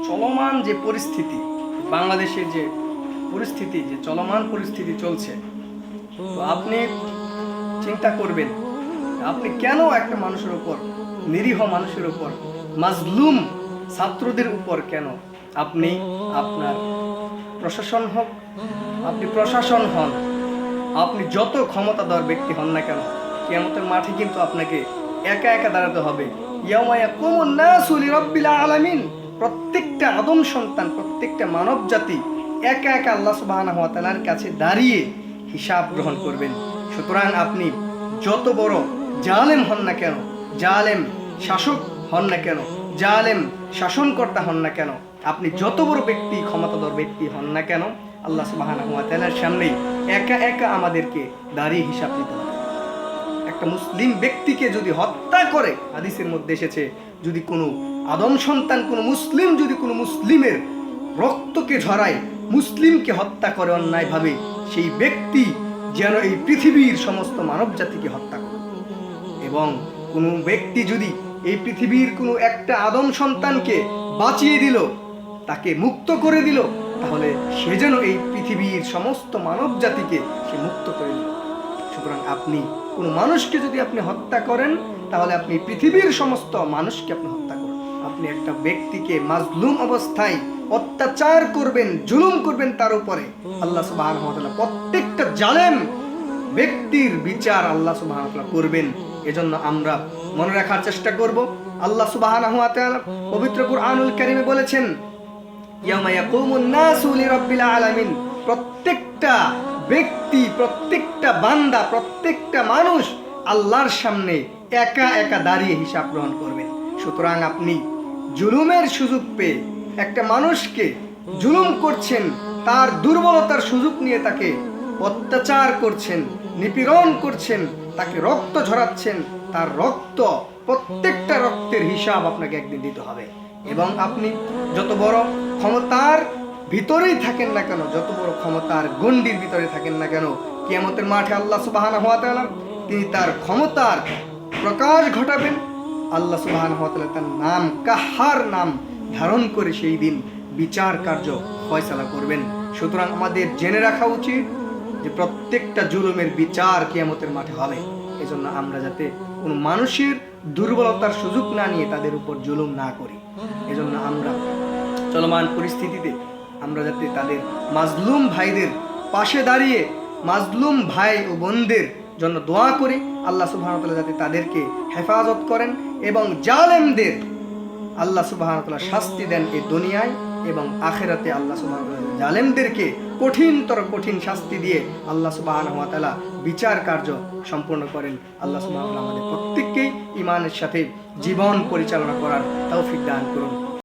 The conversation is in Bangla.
চলমান যে পরিস্থিতি, বাংলাদেশের যে পরিস্থিতি, যে চলমান পরিস্থিতি চলছে, তো আপনি চিন্তা করবেন আপনি কেন একটা মানুষের উপর, নিরীহ মানুষের উপর, মাজলুম ছাত্রদের উপর কেন আপনি আপনার প্রশাসন হোক, আপনি প্রশাসন হন, আপনি যত ক্ষমতাধর ব্যক্তি হন না কেন, কিয়ামতের মাঠে কিন্তু আপনাকে একা একা দাঁড়াতে হবে। ইয়াউমা ইয়াকুমুন নাসু লিরাব্বিল আলামিন। প্রত্যেকটা আদম সন্তান, প্রত্যেকটা মানব জাতি একা একা আল্লাহ সুবহানাহু ওয়া তাআলার কাছে দাঁড়িয়ে হিসাব গ্রহণ করবেন। সুতরাং আপনি যত বড় জালেম হন না কেন, জালেম শাসক হন না কেন, জালেম শাসনকর্তা হন না কেন, আপনি যত বড় ব্যক্তি, ক্ষমতাধর ব্যক্তি হন না কেন, আল্লাহ সুবহানাহু ওয়া তাআলার সামনেই একা একা আমাদেরকে দাঁড়িয়ে হিসাব দিতে হবে। একটা মুসলিম ব্যক্তিকে যদি হত্যা করে, হাদিসের মধ্যে এসেছে, যদি কোনো আদম সন্তান, কোনো মুসলিম যদি কোনো মুসলিমের রক্তকে ঝরায়, মুসলিমকে হত্যা করে অন্যায়ভাবে, সেই ব্যক্তি যেন এই পৃথিবীর সমস্ত মানব জাতিকে হত্যা করে। এবং কোনো ব্যক্তি যদি এই পৃথিবীর কোনো একটা আদম সন্তানকে বাঁচিয়ে দিল, তাকে মুক্ত করে দিল, তাহলে সে যেন এই পৃথিবীর সমস্ত মানব জাতিকে সে মুক্ত করে দিল। সুতরাং আপনি কোনো মানুষকে যদি আপনি হত্যা করেন, তাহলে আপনি পৃথিবীর সমস্ত মানুষকে আপনি হত্যা করেন। আপনি একটা ব্যক্তিকে মাজলুম অবস্থায় অত্যাচার করবেন, জুলুম করবেন তার উপরে, আল্লাহ সুবহানাহু ওয়া তাআলা প্রত্যেকটা জালেম ব্যক্তির বিচার আল্লাহ সুবহানাহু ওয়া তাআলা করবেন। এজন্য আমরা মনে রাখার চেষ্টা করব, আল্লাহ সুবহানাহু ওয়া তাআলা পবিত্র কুরআনুল কারীমে বলেছেন, ইয়াউমা ইয়াকুমুন নাসু লিরাব্বিল আলামিন। প্রত্যেকটা ব্যক্তি, প্রত্যেকটা বান্দা, প্রত্যেকটা মানুষ আল্লাহর সামনে একা একা দাঁড়িয়ে হিসাব গ্রহণ করবেন। সুতরাং আপনি জুলুমের সুযোগ পেয়ে একটা মানুষকে জুলুম করছেন, তার দুর্বলতার সুযোগ নিয়ে তাকে অত্যাচার করছেন, নিপীড়ন করছেন, তাকে রক্ত ঝরাচ্ছেন, তার রক্ত, প্রত্যেকটা রক্তের হিসাব আপনাকে একদিন দিতে হবে। এবং আপনি যত বড় ক্ষমতার ভিতরেই থাকেন না কেন, যত বড় ক্ষমতার গণ্ডির ভিতরে থাকেন না কেন, কিয়ামতের মাঠে আল্লাহ সুবহানাহু ওয়া তাআলা তিনি তার ক্ষমতার প্রকাশ ঘটাবেন। আল্লাহ সুবহানাহু ওয়া তাআলা তার নাম, কাহার নাম ধারণ করে সেই দিন বিচার কার্য ফয়সালা করবেন। সুতরাং আমাদের জেনে রাখা উচিত যে প্রত্যেকটা জুলুমের বিচার কিয়ামতের মাঠে হবে। এজন্য আমরা যাতে কোনো মানুষের দুর্বলতার সুযোগ না নিয়ে তাদের উপর জুলুম না করি। এজন্য আমরা চলমান পরিস্থিতিতে আমরা যাতে তাদের মাজলুম ভাইদের পাশে দাঁড়িয়ে মাজলুম ভাই ও বোনদের জন্য দোয়া করি, আল্লাহ সুবহানাহু ওয়া তাআলা যাতে তাদেরকে হেফাজত করেন এবং জালেমদের আল্লাহ সুবহানাহু ওয়া তাআলা শাস্তি দেন এই দুনিয়ায় এবং আখিরাতে। আল্লাহ সুবহানাহু ওয়া তাআলা জালেমদেরকে কঠিনতর কঠিন শাস্তি দিয়ে আল্লাহ সুবহানাহু ওয়া তাআলা বিচার কার্য সম্পূর্ণ করেন। আল্লাহ সুবহানাহু ওয়া তাআলা আমাদের প্রত্যেককেই ঈমানের সাথে জীবন পরিচালনা করার তৌফিক দান করুন।